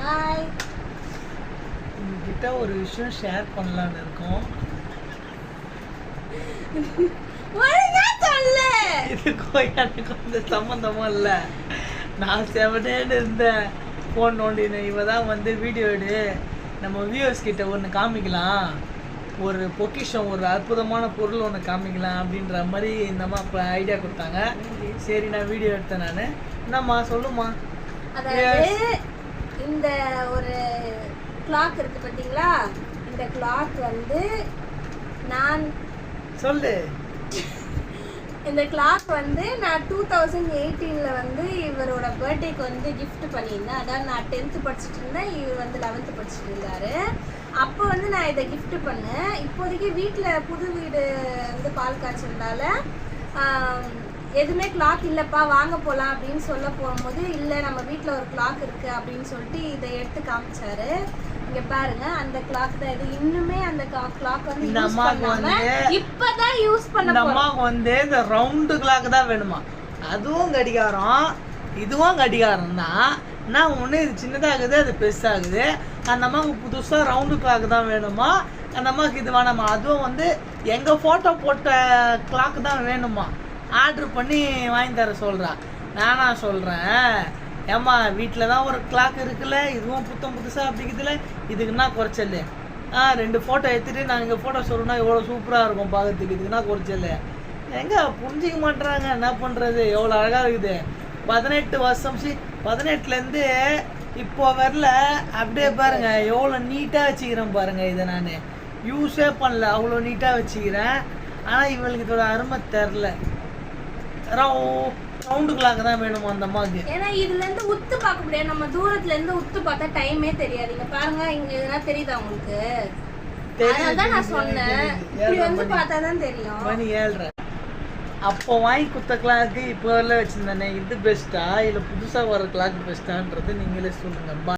Hi. உங்ககிட்ட ஒரு விஷயம் ஷேர் பண்ணலான்னு இருக்கோம். இதுக்கும் எனக்கு வந்து சம்மந்தமும் இல்லை. நான் செவனேன்னு இருந்தேன், ஃபோன் நோண்டினேன். இவ தான் வந்து வீடியோ எடு, நம்ம வியூவர்ஸ் கிட்ட ஒன்று காமிக்கலாம், ஒரு பொக்கிஷம், ஒரு அற்புதமான பொருள் ஒன்று காமிக்கலாம் அப்படின்ற மாதிரி இந்தம்மா இப்போ ஐடியா கொடுத்தாங்க. சரி, நான் வீடியோ எடுத்தேன். நான் என்னம்மா சொல்லுமா? அதாவது இந்த ஒரு கிளாக் இருக்கு பார்த்தீங்களா, இந்த கிளாக் வந்து நான் சொல்லு. இந்த கிளாக் வந்து நான் 2018 வந்து இவரோட பர்த்டேக்கு வந்து கிஃப்ட் பண்ணியிருந்தேன். அதாவது நான் 10th படிச்சுட்டு இருந்தேன், இவர் வந்து 11th படிச்சுட்டு இருந்தாரு. அப்போ வந்து நான் இதை கிஃப்ட் பண்ணேன். இப்போதைக்கு வீட்டில் புது வீடு வந்து பால் காய்ச்சதுனால எதுவுமே கிளாக் இல்லைப்பா வாங்க போகலாம் அப்படின்னு சொல்ல போகும்போது, இல்லை நம்ம வீட்டில் ஒரு கிளாக் இருக்குது அப்படின்னு சொல்லிட்டு இதை எடுத்து காமிச்சாரு. இங்க பாருங்க, அந்த கிளாக் தான் இது. இன்னுமே அந்த கிளாக் வந்து இந்த அம்மாக்கு வந்து இப்பதான் யூஸ் பண்ண இந்த அம்மாக்கு வந்து இந்த ரவுண்டு கிளாக் தான் வேணுமா. அதுவும் கடிகாரம், இதுவும் கடிகாரம் தான். நான் ஒன்று இது சின்னதாகுது, அது பெருசாகுது. அந்த அம்மாவுக்கு புதுசாக ரவுண்டு கிளாக் தான் வேணுமா. அந்த அம்மாவுக்கு இது வேணாமா. அதுவும் வந்து எங்கள் ஃபோட்டோ போட்ட கிளாக் தான் வேணுமா. ஆர்டர் பண்ணி வாங்கி தர சொல்கிறா. நானா சொல்கிறேன், ஏம்மா வீட்டில் தான் ஒரு கிளாக் இருக்குல்ல, இதுவும் புதுசாக அப்படிங்கிறதுல இதுக்குன்னா குறைச்சல். 2 ஃபோட்டோ எடுத்துகிட்டு நாங்கள் இங்கே ஃபோட்டோ சொல்லணும்னா எவ்வளோ சூப்பராக இருக்கும் பார்க்கறதுக்கு, இதுக்குன்னா குறைச்சல். எங்கே புரிஞ்சிக்க மாட்டுறாங்க, என்ன பண்ணுறது. எவ்வளோ அழகாக இருக்குது. 18 வருஷம் 18லேருந்து இப்போ வரல. அப்படியே பாருங்கள் எவ்வளோ நீட்டாக வச்சுக்கிறேன் பாருங்கள். இதை நான் யூஸே பண்ணல, அவ்வளோ நீட்டாக வச்சுக்கிறேன். ஆனால் இவளுக்கு இதோட அருமை தெரில. ரவுண்டு கிளாக் தான் வேணுமா அந்த அம்மாவுக்கு. ஏன்னா இதுல இருந்து உத்து பார்க்க முடியாது, நம்ம தூரத்துல இருந்து உத்து பார்த்தா டைமே தெரியாது. இங்க பாருங்க, இங்க எதனா தெரியுதா உங்களுக்கு? அதனாலதான் நான் சொன்னேன், இப்படி வந்து பார்த்தாதான் தெரியும். மணி 7:30. அப்போ வாங்கி குத்த கிளாக்கு இப்போ வரல வச்சிருந்தானே, இது பெஸ்ட்டா இல்லை புதுசாக வர கிளாக் பெஸ்ட்டான்றது நீங்களே சொல்லுங்க.